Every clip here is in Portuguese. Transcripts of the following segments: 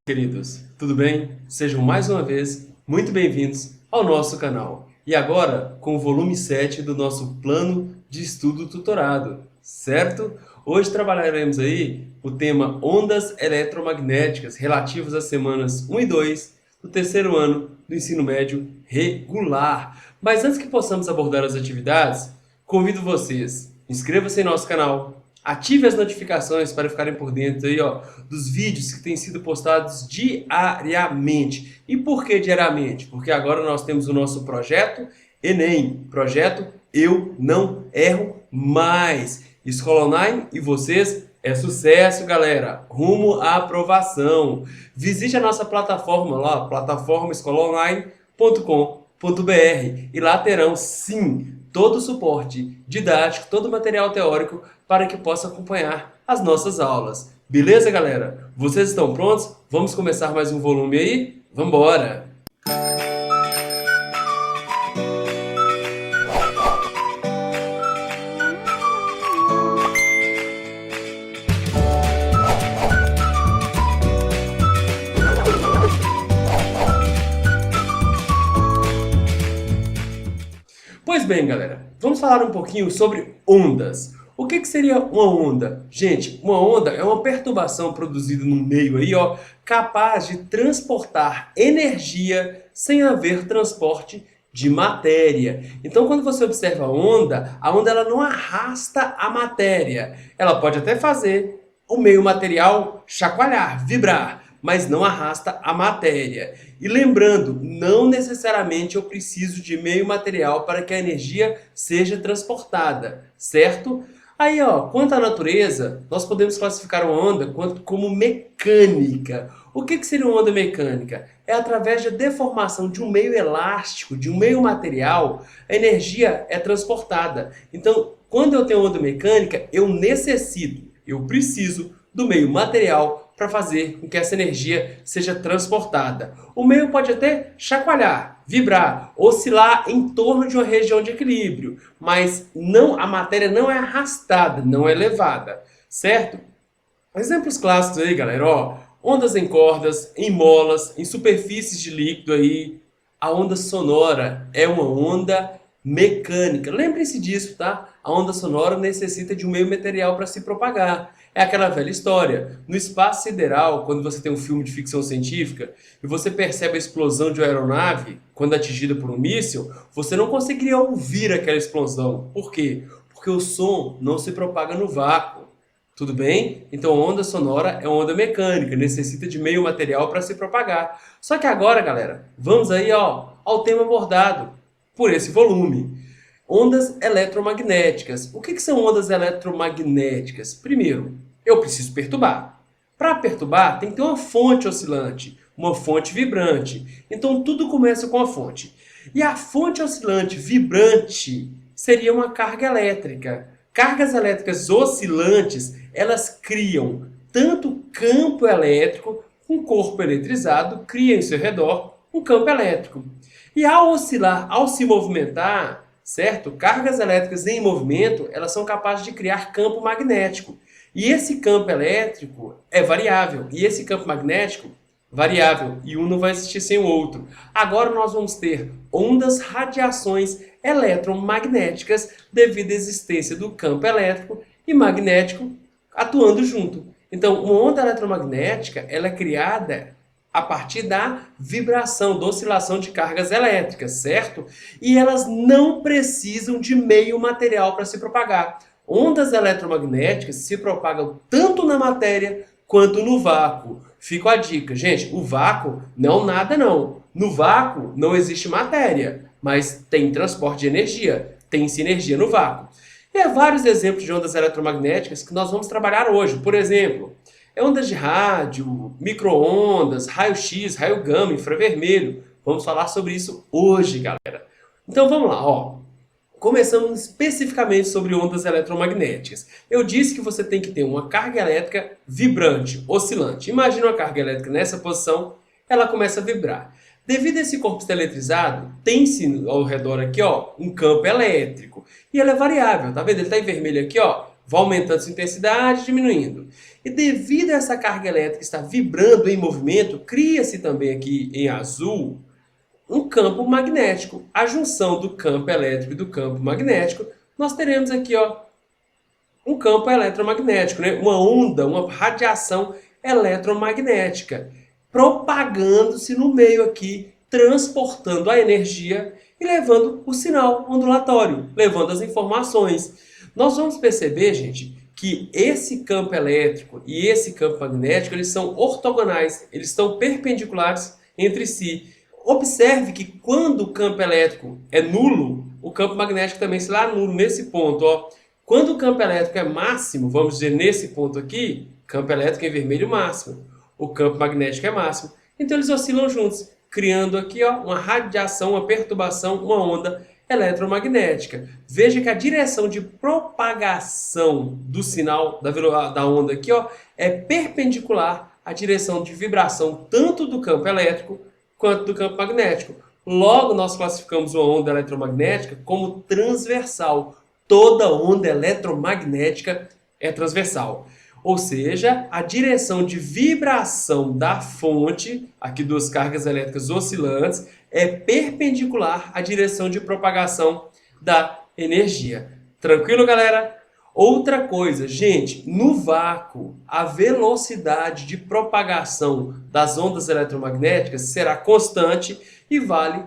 Queridos, tudo bem? Sejam mais uma vez muito bem-vindos ao nosso canal. E agora com o volume 7 do nosso plano de estudo tutorado, certo? Hoje trabalharemos aí o tema ondas eletromagnéticas relativos às semanas 1 e 2 do terceiro ano do ensino médio regular. Mas antes que possamos abordar as atividades, convido vocês, inscreva-se em nosso canal, ative as notificações para ficarem por dentro aí, ó, dos vídeos que têm sido postados diariamente. E por que diariamente? Porque agora nós temos o nosso projeto Enem, projeto Eu Não Erro Mais. Escola Online e vocês é sucesso, galera. Rumo à aprovação. Visite a nossa plataforma lá, plataformaescolaonline.com.br, e lá terão, sim, todo o suporte didático, todo o material teórico para que possa acompanhar as nossas aulas. Beleza, galera? Vocês estão prontos? Vamos começar mais um volume aí? Vambora! Pois bem, galera, vamos falar um pouquinho sobre ondas. O que seria uma onda? Gente, uma onda é uma perturbação produzida no meio aí, ó, capaz de transportar energia sem haver transporte de matéria. Então, quando você observa a onda ela não arrasta a matéria. Ela pode até fazer o meio material chacoalhar, vibrar, mas não arrasta a matéria. E lembrando, não necessariamente eu preciso de meio material para que a energia seja transportada, certo? Aí, ó, quanto à natureza, nós podemos classificar uma onda como mecânica. O que seria uma onda mecânica? É através da deformação de um meio elástico, de um meio material, a energia é transportada. Então, quando eu tenho onda mecânica, eu preciso do meio material para fazer com que essa energia seja transportada. O meio pode até chacoalhar, vibrar, oscilar em torno de uma região de equilíbrio, mas a matéria não é arrastada, não é levada, certo? Exemplos clássicos aí, galera, ó, ondas em cordas, em molas, em superfícies de líquido aí. A onda sonora é uma onda mecânica. Lembrem-se disso, tá? A onda sonora necessita de um meio material para se propagar. É aquela velha história. No espaço sideral, quando você tem um filme de ficção científica e você percebe a explosão de uma aeronave quando atingida por um míssil, você não conseguiria ouvir aquela explosão. Por quê? Porque o som não se propaga no vácuo. Tudo bem? Então, a onda sonora é uma onda mecânica, necessita de meio material para se propagar. Só que agora, galera, vamos aí, ó, ao tema abordado por esse volume. Ondas eletromagnéticas. O que são ondas eletromagnéticas? Primeiro, eu preciso perturbar. Para perturbar, tem que ter uma fonte oscilante, uma fonte vibrante. Então, tudo começa com a fonte. E a fonte oscilante vibrante seria uma carga elétrica. Cargas elétricas oscilantes, elas criam tanto campo elétrico, um corpo eletrizado cria em seu redor um campo elétrico. E ao oscilar, ao se movimentar, certo? Cargas elétricas em movimento, elas são capazes de criar campo magnético. E esse campo elétrico é variável. E esse campo magnético, variável. E um não vai existir sem o outro. Agora nós vamos ter ondas, radiações eletromagnéticas devido à existência do campo elétrico e magnético atuando junto. Então, uma onda eletromagnética ela é criada a partir da vibração, da oscilação de cargas elétricas, certo? E elas não precisam de meio material para se propagar. Ondas eletromagnéticas se propagam tanto na matéria quanto no vácuo. Fica a dica. Gente, o vácuo não nada não. No vácuo não existe matéria, mas tem transporte de energia. Tem-se energia no vácuo. E há vários exemplos de ondas eletromagnéticas que nós vamos trabalhar hoje. Por exemplo, ondas de rádio, micro-ondas, raio-x, raio gama, infravermelho. Vamos falar sobre isso hoje, galera. Então vamos lá, ó. Começamos especificamente sobre ondas eletromagnéticas. Eu disse que você tem que ter uma carga elétrica vibrante, oscilante. Imagina uma carga elétrica nessa posição, ela começa a vibrar. Devido a esse corpo estar eletrizado, tem-se ao redor aqui, ó, um campo elétrico. E ele é variável, tá vendo? Ele está em vermelho aqui, ó, vai aumentando sua intensidade, diminuindo. E devido a essa carga elétrica estar vibrando em movimento, cria-se também aqui em azul um campo magnético. A junção do campo elétrico e do campo magnético, nós teremos aqui, ó, um campo eletromagnético, né? Uma onda, uma radiação eletromagnética, propagando-se no meio aqui, transportando a energia e levando o sinal ondulatório, levando as informações. Nós vamos perceber, gente, que esse campo elétrico e esse campo magnético, eles são ortogonais, eles estão perpendiculares entre si. Observe que quando o campo elétrico é nulo, o campo magnético também será nulo nesse ponto, ó. Quando o campo elétrico é máximo, vamos dizer nesse ponto aqui, campo elétrico em vermelho máximo, o campo magnético é máximo, então eles oscilam juntos, criando aqui, ó, uma radiação, uma perturbação, uma onda eletromagnética. Veja que a direção de propagação do sinal da onda aqui, ó, é perpendicular à direção de vibração tanto do campo elétrico quanto do campo magnético. Logo, nós classificamos uma onda eletromagnética como transversal. Toda onda eletromagnética é transversal. Ou seja, a direção de vibração da fonte, aqui duas cargas elétricas oscilantes, é perpendicular à direção de propagação da energia. Tranquilo, galera? Outra coisa, gente, no vácuo, a velocidade de propagação das ondas eletromagnéticas será constante e vale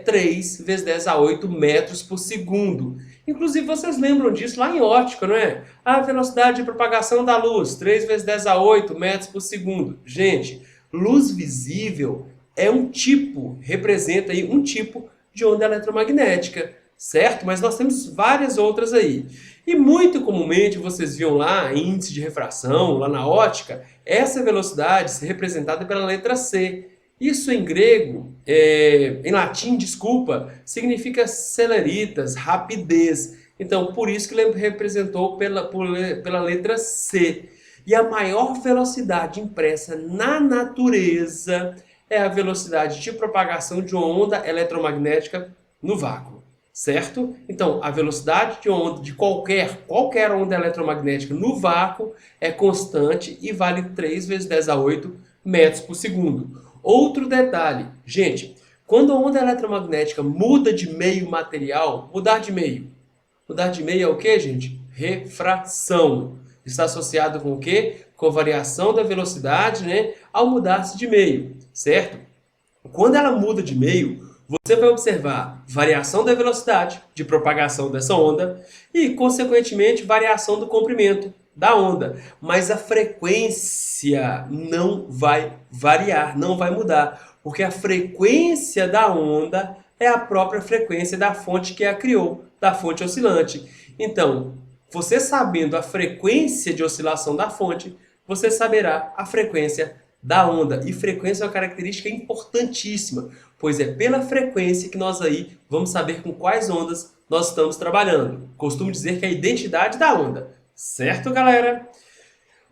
3 vezes 10 a 8 metros por segundo. Inclusive, vocês lembram disso lá em ótica, não é? A velocidade de propagação da luz, 3 vezes 10 a 8 metros por segundo. Gente, luz visível é um tipo, representa aí um tipo de onda eletromagnética, certo? Mas nós temos várias outras aí. E muito comumente vocês viam lá, índice de refração, lá na ótica, essa velocidade é representada pela letra C. Isso em grego, em latim, desculpa, significa celeritas, rapidez. Então, por isso que ele representou pela letra C. E a maior velocidade impressa na natureza é a velocidade de propagação de uma onda eletromagnética no vácuo, certo? Então, a velocidade de onda de qualquer onda eletromagnética no vácuo é constante e vale 3 vezes 10 a 8 metros por segundo. Outro detalhe, gente, quando a onda eletromagnética muda de meio material, mudar de meio é o que, gente? Refração. Está associado com o quê? Com a variação da velocidade, né, ao mudar-se de meio, certo? Quando ela muda de meio, você vai observar variação da velocidade de propagação dessa onda e, consequentemente, variação do comprimento da onda. Mas a frequência não vai variar, não vai mudar, porque a frequência da onda é a própria frequência da fonte que a criou, da fonte oscilante. Então, você sabendo a frequência de oscilação da fonte, você saberá a frequência da onda. E frequência é uma característica importantíssima, pois é pela frequência que nós aí vamos saber com quais ondas nós estamos trabalhando. Costumo dizer que é a identidade da onda. Certo, galera?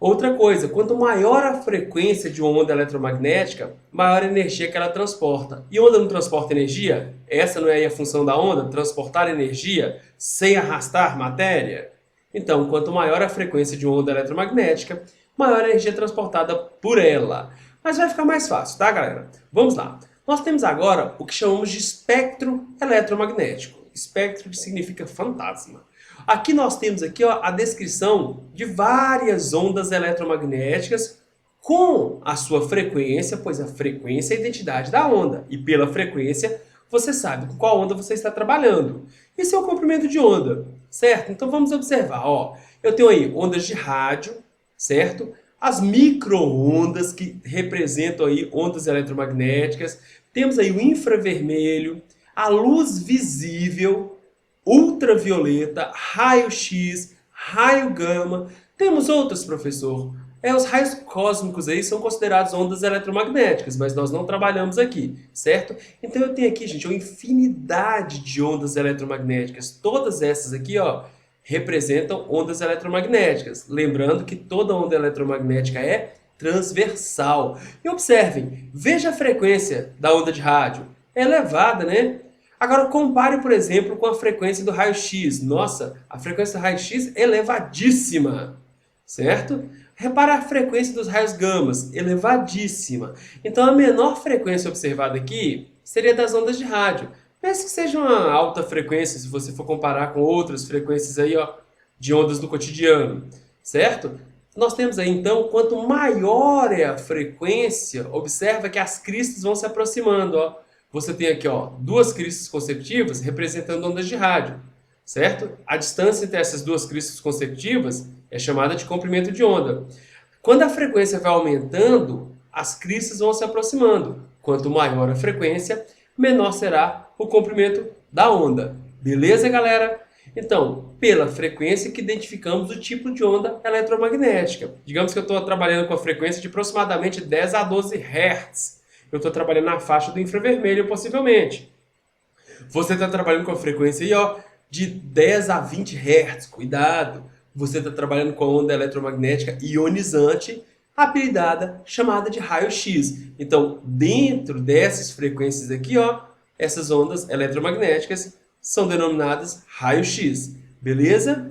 Outra coisa, quanto maior a frequência de uma onda eletromagnética, maior a energia que ela transporta. E onda não transporta energia? Essa não é a função da onda? Transportar energia sem arrastar matéria? Então, quanto maior a frequência de uma onda eletromagnética, maior a energia transportada por ela. Mas vai ficar mais fácil, tá, galera? Vamos lá. Nós temos agora o que chamamos de espectro eletromagnético. Espectro que significa fantasma. Aqui nós temos aqui, ó, a descrição de várias ondas eletromagnéticas com a sua frequência, pois a frequência é a identidade da onda. E pela frequência, você sabe com qual onda você está trabalhando. Esse é o comprimento de onda, certo? Então vamos observar, ó. Eu tenho aí ondas de rádio, certo? As micro-ondas que representam aí ondas eletromagnéticas. Temos aí o infravermelho, a luz visível, ultravioleta, raio-x, raio gama. Temos outros, professor. Os raios cósmicos aí são considerados ondas eletromagnéticas, mas nós não trabalhamos aqui, certo? Então eu tenho aqui, gente, uma infinidade de ondas eletromagnéticas. Todas essas aqui, ó, representam ondas eletromagnéticas. Lembrando que toda onda eletromagnética é transversal. E observem, veja a frequência da onda de rádio. É elevada, né? Agora compare, por exemplo, com a frequência do raio-x. Nossa, a frequência do raio-x é elevadíssima, certo? Repara a frequência dos raios gamas, elevadíssima. Então a menor frequência observada aqui seria das ondas de rádio. Mesmo que seja uma alta frequência, se você for comparar com outras frequências aí, ó, de ondas do cotidiano, certo? Nós temos aí, então, quanto maior é a frequência, observa que as cristas vão se aproximando, ó. Você tem aqui, ó, duas cristas consecutivas representando ondas de rádio, certo? A distância entre essas duas cristas consecutivas é chamada de comprimento de onda. Quando a frequência vai aumentando, as cristas vão se aproximando. Quanto maior a frequência, menor será o comprimento da onda. Beleza, galera? Então, pela frequência que identificamos o tipo de onda eletromagnética. Digamos que eu estou trabalhando com a frequência de aproximadamente 10 a 12 Hz. Eu estou trabalhando na faixa do infravermelho, possivelmente. Você está trabalhando com a frequência aí, ó, de 10 a 20 Hz. Cuidado! Você está trabalhando com a onda eletromagnética ionizante, apelidada, chamada de raio-x. Então, dentro dessas frequências aqui, ó, essas ondas eletromagnéticas são denominadas raio-x. Beleza?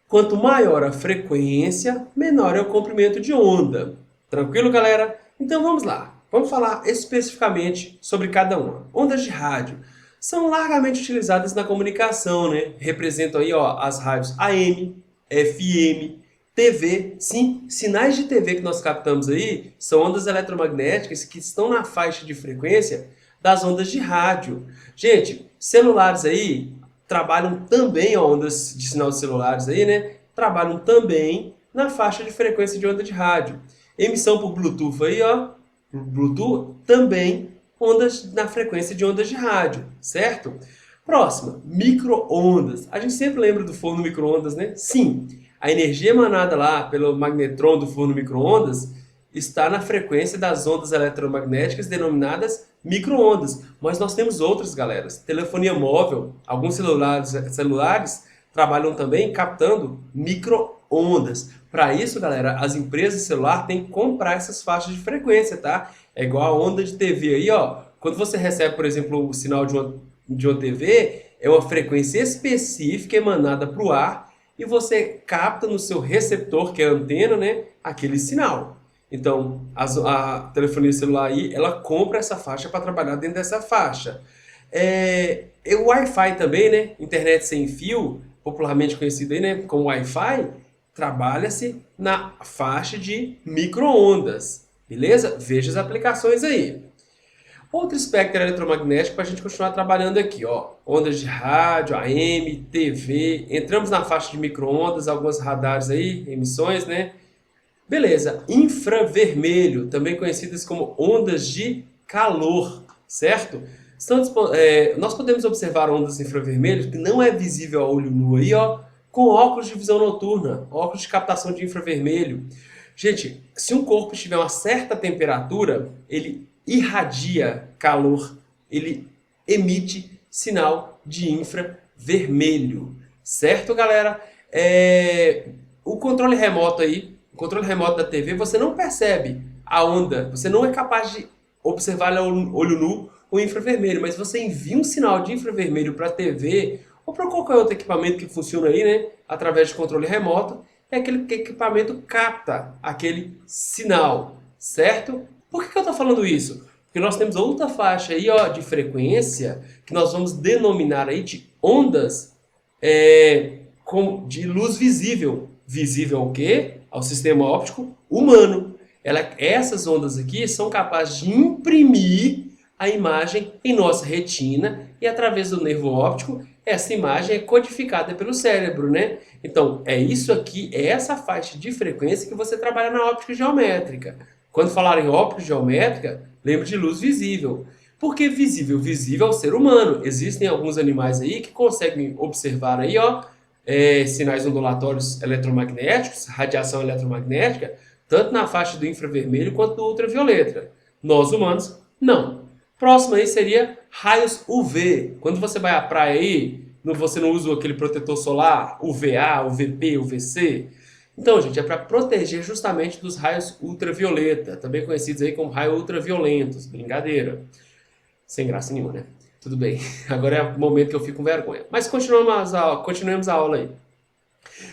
Quanto maior a frequência, menor é o comprimento de onda. Tranquilo, galera? Então vamos lá. Vamos falar especificamente sobre cada uma. Ondas de rádio são largamente utilizadas na comunicação, né? Representam aí, ó, as rádios AM, FM, TV. Sim, sinais de TV que nós captamos aí são ondas eletromagnéticas que estão na faixa de frequência das ondas de rádio. Gente, celulares aí trabalham também, ó, ondas de sinal de celulares aí, né? Trabalham também na faixa de frequência de onda de rádio. Emissão por Bluetooth aí, ó. Bluetooth também ondas na frequência de ondas de rádio, certo? Próxima, micro-ondas. A gente sempre lembra do forno micro-ondas, né? Sim, a energia emanada lá pelo magnetron do forno micro-ondas está na frequência das ondas eletromagnéticas denominadas micro-ondas. Mas nós temos outras, galera. Telefonia móvel, alguns celulares trabalham também captando micro-ondas. Para isso, galera, as empresas de celular têm que comprar essas faixas de frequência, tá? É igual a onda de TV aí, ó. Quando você recebe, por exemplo, o sinal de uma TV, é uma frequência específica emanada para o ar e você capta no seu receptor, que é a antena, né, aquele sinal. Então, a telefonia celular aí, ela compra essa faixa para trabalhar dentro dessa faixa. E o Wi-Fi também, né? Internet sem fio, popularmente conhecido aí, né, como Wi-Fi, trabalha-se na faixa de micro-ondas. Beleza? Veja as aplicações aí. Outro espectro eletromagnético para a gente continuar trabalhando aqui, ó. Ondas de rádio, AM, TV. Entramos na faixa de micro-ondas, alguns radares aí, emissões, né? Beleza. Infravermelho, também conhecidas como ondas de calor, certo? Nós podemos observar ondas infravermelhas que não é visível a olho nu aí, ó, com óculos de visão noturna, óculos de captação de infravermelho. Gente, se um corpo estiver a uma certa temperatura, ele irradia calor, ele emite sinal de infravermelho. Certo, galera? O controle remoto aí, o controle remoto da TV, você não percebe a onda, você não é capaz de observar olho nu o infravermelho, mas você envia um sinal de infravermelho para a TV ou para qualquer outro equipamento que funciona aí, né, através de controle remoto, é aquele equipamento capta aquele sinal, certo? Por que eu estou falando isso? Porque nós temos outra faixa aí, ó, de frequência que nós vamos denominar aí de ondas de luz visível. Visível ao quê? Ao sistema óptico humano. Essas ondas aqui são capazes de imprimir a imagem em nossa retina e através do nervo óptico essa imagem é codificada pelo cérebro, né? Então, é isso aqui, é essa faixa de frequência que você trabalha na óptica geométrica. Quando falar em óptica geométrica, lembre de luz visível. Por que visível? Visível ao ser humano. Existem alguns animais aí que conseguem observar aí, ó, sinais ondulatórios eletromagnéticos, radiação eletromagnética, tanto na faixa do infravermelho quanto do ultravioleta. Nós humanos, não. Próximo aí seria raios UV. Quando você vai à praia aí, você não usa aquele protetor solar UVA, UVP, UVC. Então, gente, é para proteger justamente dos raios ultravioleta, também conhecidos aí como raios ultraviolentos. Brincadeira. Sem graça nenhuma, né? Tudo bem. Agora é o momento que eu fico com vergonha. Mas continuemos a aula aí.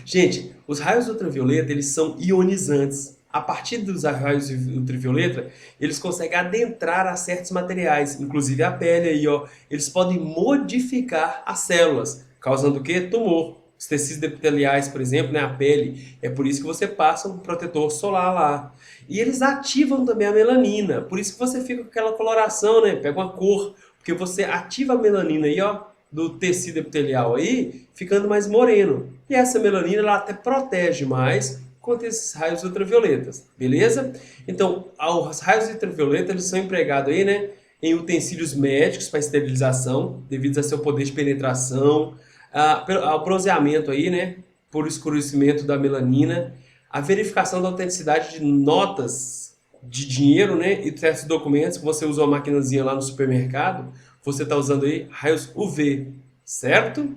Gente, os raios ultravioleta, eles são ionizantes. A partir dos raios ultravioleta, eles conseguem adentrar a certos materiais, inclusive a pele aí, ó. Eles podem modificar as células, causando o quê? Tumor. Os tecidos epiteliais, por exemplo, né, a pele. É por isso que você passa um protetor solar lá. E eles ativam também a melanina. Por isso que você fica com aquela coloração, né? Pega uma cor. Porque você ativa a melanina aí, ó, do tecido epitelial aí, ficando mais moreno. E essa melanina, ela até protege mais contra esses raios ultravioletas, beleza? Então, os raios ultravioletas, eles são empregados aí, né, em utensílios médicos para esterilização, devido a seu poder de penetração, ao bronzeamento aí, né, por escurecimento da melanina, a verificação da autenticidade de notas de dinheiro, né, e certos documentos que você usa uma maquinazinha lá no supermercado, você está usando aí raios UV, certo?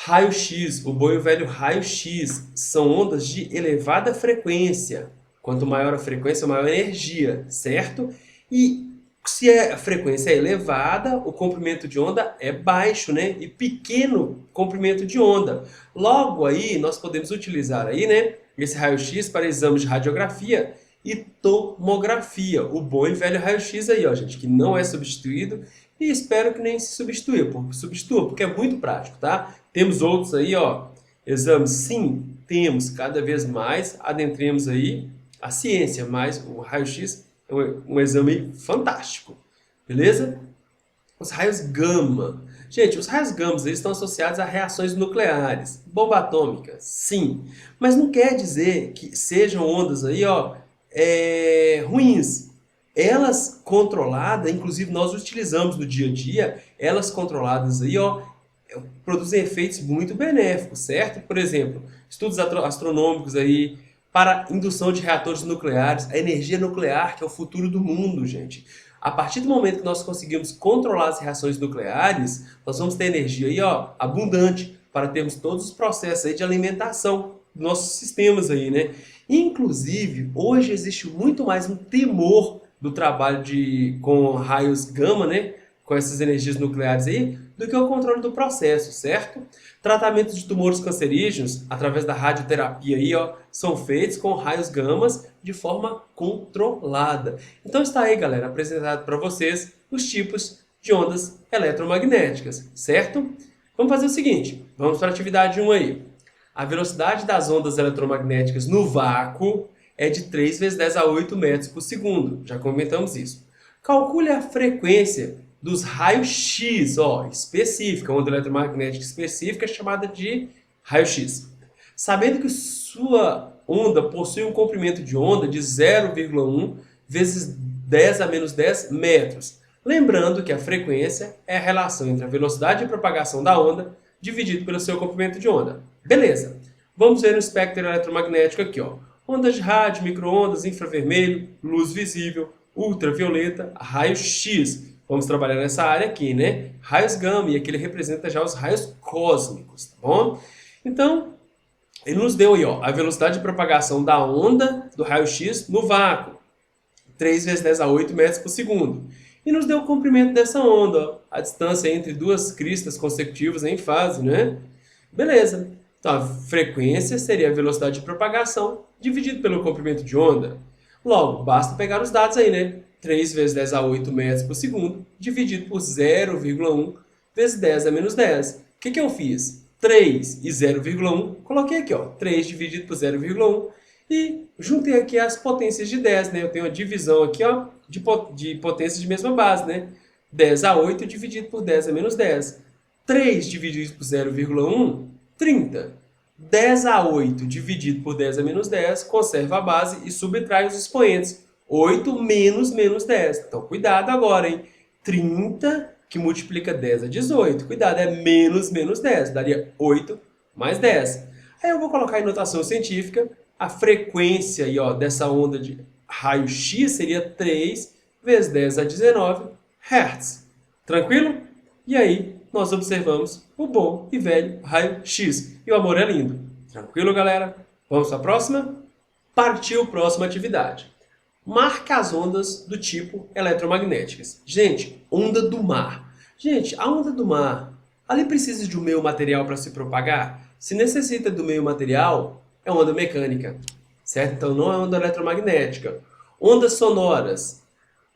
Raio-X, o bom e o velho raio-X, são ondas de elevada frequência. Quanto maior a frequência, maior a energia, certo? E se a frequência é elevada, o comprimento de onda é baixo, né? E pequeno comprimento de onda. Logo aí, nós podemos utilizar aí, né, esse raio-X para exames de radiografia e tomografia. O bom e velho raio-X aí, ó, gente, que não é substituído e espero que nem se substitua, porque é muito prático, tá? Temos outros aí, ó, exames, sim, temos cada vez mais, adentremos aí a ciência, mas o raio-X é um exame fantástico, beleza? Os raios gama. Gente, os raios gama eles estão associados a reações nucleares, bomba atômica, sim, mas não quer dizer que sejam ondas aí, ó, ruins. Elas controladas, inclusive nós utilizamos no dia a dia, elas controladas aí, ó, produzem efeitos muito benéficos, certo? Por exemplo, estudos astronômicos aí para indução de reatores nucleares, a energia nuclear, que é o futuro do mundo, gente. A partir do momento que nós conseguimos controlar as reações nucleares, nós vamos ter energia aí, ó, abundante para termos todos os processos aí de alimentação dos nossos sistemas aí, né? Inclusive, hoje existe muito mais um temor do trabalho com raios gama, né? Com essas energias nucleares aí, do que o controle do processo, certo? Tratamentos de tumores cancerígenos, através da radioterapia aí, ó, são feitos com raios gamas de forma controlada. Então está aí, galera, apresentado para vocês os tipos de ondas eletromagnéticas, certo? Vamos fazer o seguinte, vamos para a atividade 1 aí. A velocidade das ondas eletromagnéticas no vácuo é de 3 vezes 10 a 8 metros por segundo. Já comentamos isso. Calcule a frequência dos raios-X, ó, específica, onda eletromagnética específica chamada de raio-X. Sabendo que sua onda possui um comprimento de onda de 0,1 vezes 10 a menos 10 metros. Lembrando que a frequência é a relação entre a velocidade de propagação da onda dividido pelo seu comprimento de onda. Beleza. Vamos ver o espectro eletromagnético aqui, ó. Ondas de rádio, micro-ondas, infravermelho, luz visível, ultravioleta, raio-X. Vamos trabalhar nessa área aqui, né? Raios gama, e aqui ele representa já os raios cósmicos, tá bom? Então, ele nos deu aí, ó, a velocidade de propagação da onda do raio-X no vácuo, 3 vezes 10 a 8 metros por segundo. E nos deu o comprimento dessa onda, ó, a distância entre duas cristas consecutivas em fase, né? Beleza. Então, a frequência seria a velocidade de propagação dividido pelo comprimento de onda. Logo, basta pegar os dados aí, né? 3 vezes 10 a 8 metros por segundo, dividido por 0,1 vezes 10 a menos 10. O que eu fiz? 3 e 0,1, coloquei aqui, ó, 3 dividido por 0,1 e juntei aqui as potências de 10, né? Eu tenho uma divisão aqui, ó, de potências de mesma base, né? 10 a 8 dividido por 10 a menos 10. 3 dividido por 0,1, 30. 10 a 8 dividido por 10 a menos 10, conserva a base e subtrai os expoentes. 8 menos menos 10. Então, cuidado agora, hein? 30 que multiplica 10 a 18. Cuidado, é menos menos 10. Daria 8 mais 10. Aí eu vou colocar em notação científica a frequência aí, ó, dessa onda de raio-X seria 3 vezes 10 a 19 Hz. Tranquilo? E aí, nós observamos o bom e velho raio-X. E o amor é lindo. Tranquilo, galera? Vamos para a próxima? Partiu próxima atividade. Marca as ondas do tipo eletromagnéticas. Gente, onda do mar. Gente, a onda do mar, ali precisa de um meio material para se propagar? Se necessita do meio material, é onda mecânica, certo? Então não é onda eletromagnética. Ondas sonoras.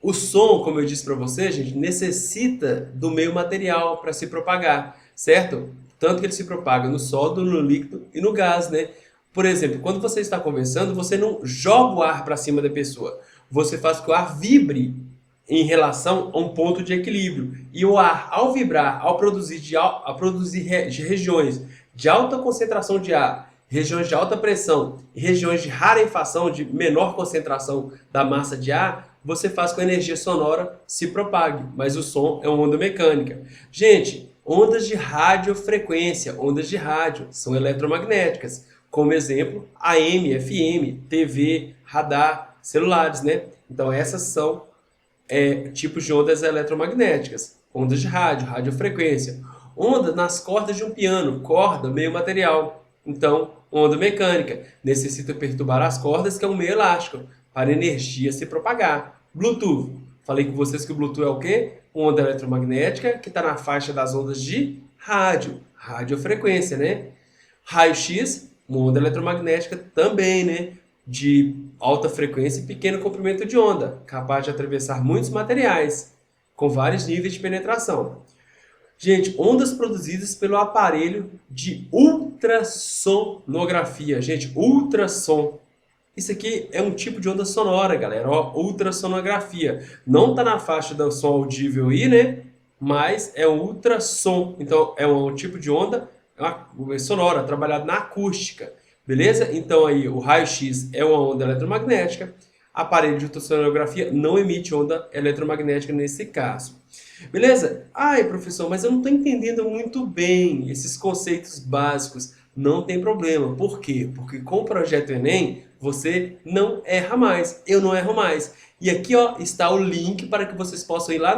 O som, como eu disse para você, gente, necessita do meio material para se propagar, certo? Tanto que ele se propaga no sólido, no líquido e no gás, né? Por exemplo, quando você está conversando, você não joga o ar para cima da pessoa. Você faz que o ar vibre em relação a um ponto de equilíbrio. E o ar, ao vibrar, ao produzir regiões de alta concentração de ar, regiões de alta pressão e regiões de rarefação, de menor concentração da massa de ar, você faz com que a energia sonora se propague, mas o som é uma onda mecânica. Gente, ondas de radiofrequência, ondas de rádio, são eletromagnéticas. Como exemplo, AM, FM, TV, radar, celulares, né? Então essas são tipos de ondas eletromagnéticas. Ondas de rádio, radiofrequência. Onda nas cordas de um piano, corda, meio material. Então, onda mecânica, necessita perturbar as cordas, que é um meio elástico, para a energia se propagar. Bluetooth. Falei com vocês que o Bluetooth é o quê? Uma onda eletromagnética que está na faixa das ondas de rádio, radiofrequência, né? Raio-X, uma onda eletromagnética também, né? De alta frequência e pequeno comprimento de onda, capaz de atravessar muitos materiais, com vários níveis de penetração. Gente, ondas produzidas pelo aparelho de ultrassonografia. Gente, ultrassom. Isso aqui é um tipo de onda sonora, galera. Ó, ultrassonografia. Não está na faixa do som audível aí, né? Mas é um ultrassom. Então, é um tipo de onda sonora, trabalhado na acústica. Beleza? Então, aí, o raio-x é uma onda eletromagnética. Aparelho de ultrassonografia não emite onda eletromagnética nesse caso. Beleza? Ai, professor, mas eu não estou entendendo muito bem esses conceitos básicos. Não tem problema. Por quê? Porque com o Projeto Enem, você não erra mais. Eu não erro mais. E aqui ó, está o link para que vocês possam ir lá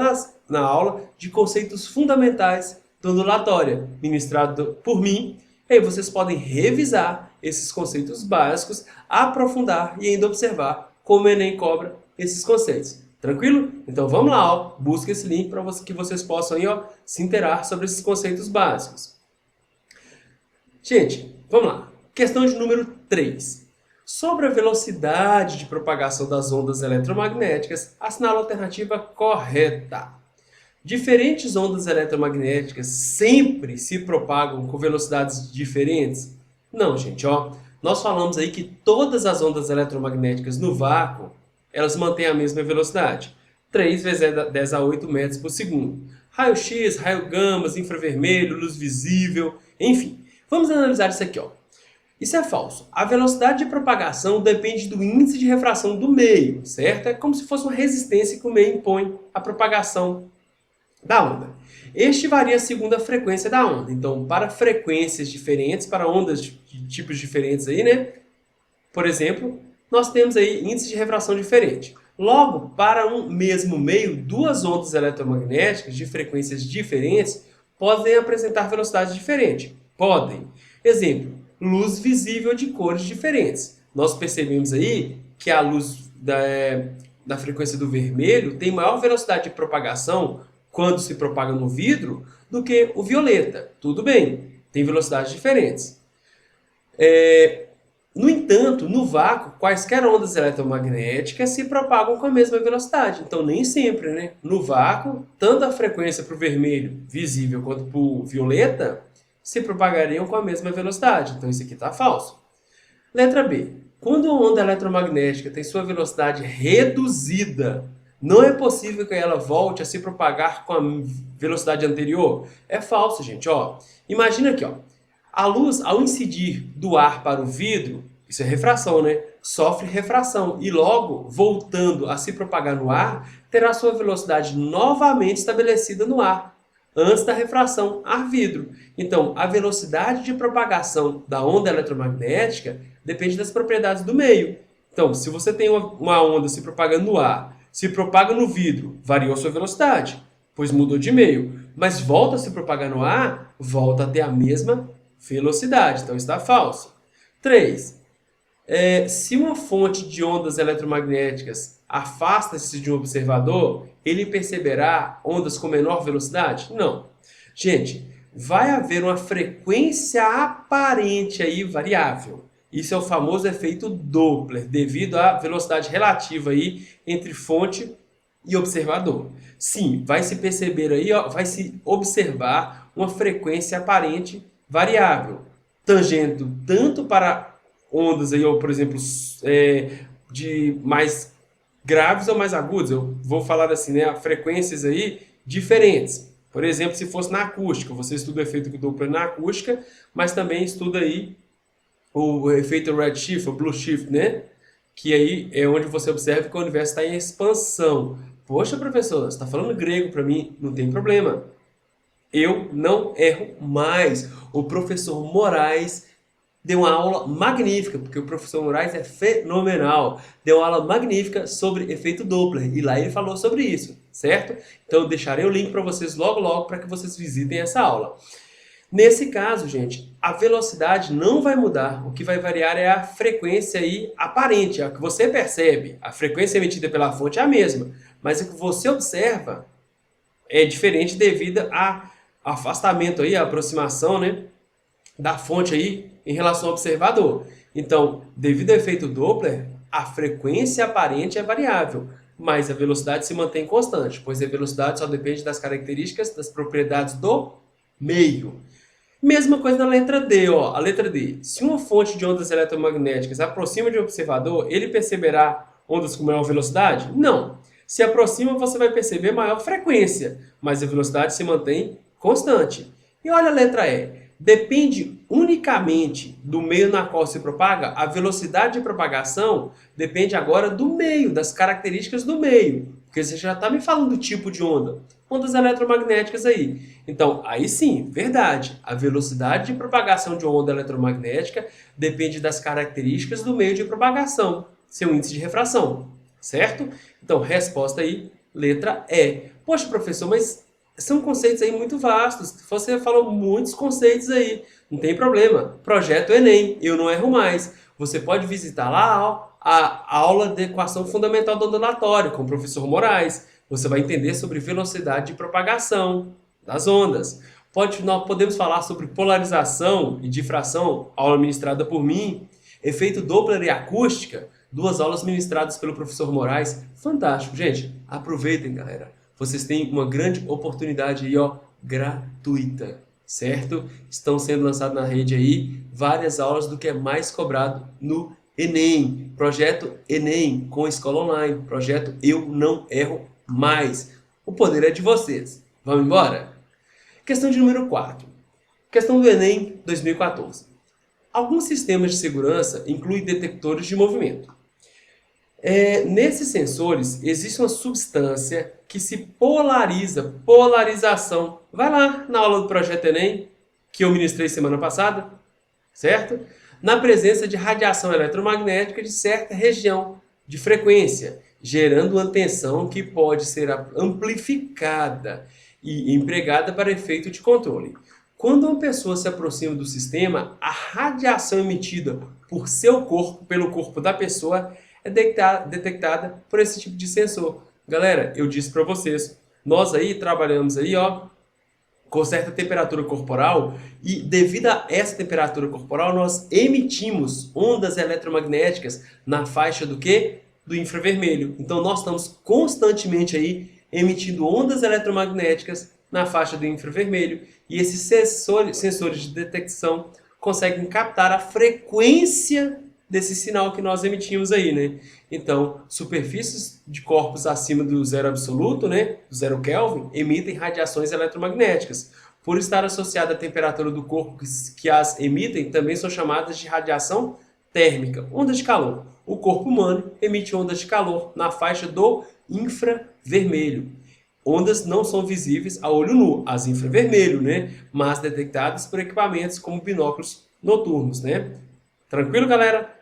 na aula de conceitos fundamentais do ondulatória, ministrado por mim. E aí vocês podem revisar esses conceitos básicos, aprofundar e ainda observar como o Enem cobra esses conceitos. Tranquilo? Então vamos lá, ó, busca esse link para que vocês possam aí, ó, se inteirar sobre esses conceitos básicos. Gente, vamos lá. Questão de número 3. Sobre a velocidade de propagação das ondas eletromagnéticas, assinala a alternativa correta. Diferentes ondas eletromagnéticas sempre se propagam com velocidades diferentes? Não, gente, ó. Nós falamos aí que todas as ondas eletromagnéticas no vácuo, elas mantêm a mesma velocidade. 3 vezes 10 a 8 metros por segundo. Raio-X, raio gama, infravermelho, luz visível, enfim. Vamos analisar isso aqui, ó. Isso é falso. A velocidade de propagação depende do índice de refração do meio, certo? É como se fosse uma resistência que o meio impõe à propagação da onda. Este varia segundo a frequência da onda. Então, para frequências diferentes, para ondas de tipos diferentes aí, né? Por exemplo, nós temos aí índice de refração diferente. Logo, para um mesmo meio, duas ondas eletromagnéticas de frequências diferentes podem apresentar velocidades diferentes. Podem. Exemplo, luz visível de cores diferentes. Nós percebemos aí que a luz da frequência do vermelho tem maior velocidade de propagação quando se propaga no vidro do que o violeta. Tudo bem, tem velocidades diferentes. No entanto, no vácuo, quaisquer ondas eletromagnéticas se propagam com a mesma velocidade. Então, nem sempre, né? No vácuo, tanto a frequência para o vermelho visível quanto para o violeta se propagariam com a mesma velocidade. Então, isso aqui está falso. Letra B. Quando uma onda eletromagnética tem sua velocidade reduzida, não é possível que ela volte a se propagar com a velocidade anterior? É falso, gente. Ó, imagina aqui, ó. A luz, ao incidir do ar para o vidro, isso é refração, né? Sofre refração e logo, voltando a se propagar no ar, terá sua velocidade novamente estabelecida no ar, antes da refração ar-vidro. Então, a velocidade de propagação da onda eletromagnética depende das propriedades do meio. Então, se você tem uma onda se propagando no ar, se propaga no vidro, variou sua velocidade, pois mudou de meio. Mas volta a se propagar no ar, volta a ter a mesma velocidade. Então, está falso. 3. Se uma fonte de ondas eletromagnéticas afasta-se de um observador, ele perceberá ondas com menor velocidade? Não. Gente, vai haver uma frequência aparente aí variável. Isso é o famoso efeito Doppler, devido à velocidade relativa aí entre fonte e observador. Sim, vai se perceber aí, ó, vai se observar uma frequência aparente variável, tangendo tanto para ondas aí, ou, por exemplo, de mais graves ou mais agudas. Eu vou falar assim, né, frequências aí diferentes. Por exemplo, se fosse na acústica, você estuda o efeito Doppler na acústica, mas também estuda aí o efeito redshift, ou blueshift, né? Que aí é onde você observa que o universo está em expansão. Poxa, professor, você está falando grego para mim? Não tem problema. Eu não erro mais. O professor Moraes deu uma aula magnífica, porque o professor Moraes é fenomenal. Deu uma aula magnífica sobre efeito Doppler, e lá ele falou sobre isso, certo? Então eu deixarei o link para vocês logo logo para que vocês visitem essa aula. Nesse caso, gente, a velocidade não vai mudar. O que vai variar é a frequência aí aparente, é a que você percebe. A frequência emitida pela fonte é a mesma, mas o que você observa é diferente devido ao afastamento aí, a aproximação, né, da fonte aí em relação ao observador. Então, devido ao efeito Doppler, a frequência aparente é variável, mas a velocidade se mantém constante, pois a velocidade só depende das características, das propriedades do meio. Mesma coisa na letra D, ó. A letra D. Se uma fonte de ondas eletromagnéticas aproxima de um observador, ele perceberá ondas com maior velocidade? Não. Se aproxima, você vai perceber maior frequência, mas a velocidade se mantém constante. E olha a letra E. Depende unicamente do meio na qual se propaga, a velocidade de propagação depende agora do meio, das características do meio. Porque você já está me falando do tipo de onda. Ondas eletromagnéticas aí. Então, aí sim, verdade. A velocidade de propagação de uma onda eletromagnética depende das características do meio de propagação, seu índice de refração, certo? Então, resposta aí, letra E. Poxa, professor, mas são conceitos aí muito vastos. Você falou muitos conceitos aí. Não tem problema. Projeto Enem, eu não erro mais. Você pode visitar lá, ó, a aula de equação fundamental do ondulatório com o professor Moraes. Você vai entender sobre velocidade de propagação das ondas. Nós podemos falar sobre polarização e difração, aula ministrada por mim, efeito Doppler e acústica, duas aulas ministradas pelo professor Moraes. Fantástico, gente. Aproveitem, galera. Vocês têm uma grande oportunidade aí, ó, gratuita, certo? Estão sendo lançadas na rede aí várias aulas do que é mais cobrado no Enem. Projeto Enem com escola online. Projeto Eu Não Erro Mais. O poder é de vocês. Vamos embora? Questão de número 4. Questão do Enem 2014. Alguns sistemas de segurança incluem detectores de movimento. Nesses sensores, existe uma substância que se polariza, polarização. Vai lá na aula do Projeto Enem, que eu ministrei semana passada, certo? Na presença de radiação eletromagnética de certa região de frequência, gerando uma tensão que pode ser amplificada e empregada para efeito de controle. Quando uma pessoa se aproxima do sistema, a radiação emitida por seu corpo, pelo corpo da pessoa, é detectada por esse tipo de sensor. Galera, eu disse para vocês, nós aí trabalhamos aí, ó, com certa temperatura corporal e devido a essa temperatura corporal nós emitimos ondas eletromagnéticas na faixa do quê? Do infravermelho. Então nós estamos constantemente aí emitindo ondas eletromagnéticas na faixa do infravermelho e esses sensores de detecção conseguem captar a frequência desse sinal que nós emitimos aí, né? Então, superfícies de corpos acima do zero absoluto, né? Do zero Kelvin, emitem radiações eletromagnéticas. Por estar associada à temperatura do corpo que as emitem, também são chamadas de radiação térmica, ondas de calor. O corpo humano emite ondas de calor na faixa do infravermelho. Ondas não são visíveis a olho nu, as infravermelho, né? Mas detectadas por equipamentos como binóculos noturnos, né? Tranquilo, galera?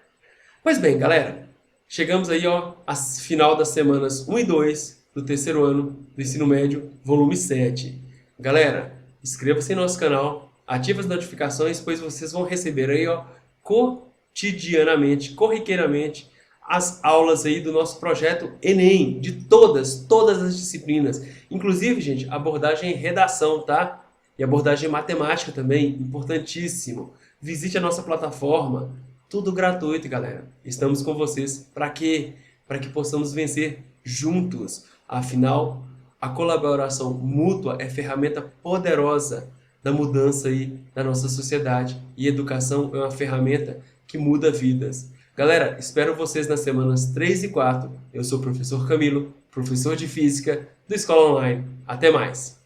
Pois bem, galera, chegamos aí, ó, ao final das semanas 1 e 2 do terceiro ano do ensino médio, volume 7. Galera, inscreva-se em nosso canal, ative as notificações, pois vocês vão receber aí, ó, cotidianamente, corriqueiramente, as aulas aí do nosso projeto Enem, de todas as disciplinas. Inclusive, gente, abordagem em redação, tá? E abordagem matemática também, importantíssimo. Visite a nossa plataforma, tudo gratuito, galera. Estamos com vocês. Para quê? Para que possamos vencer juntos. Afinal, a colaboração mútua é ferramenta poderosa da mudança aí da nossa sociedade. E educação é uma ferramenta que muda vidas. Galera, espero vocês nas semanas 3 e 4. Eu sou o professor Camilo, professor de Física do Escola Online. Até mais!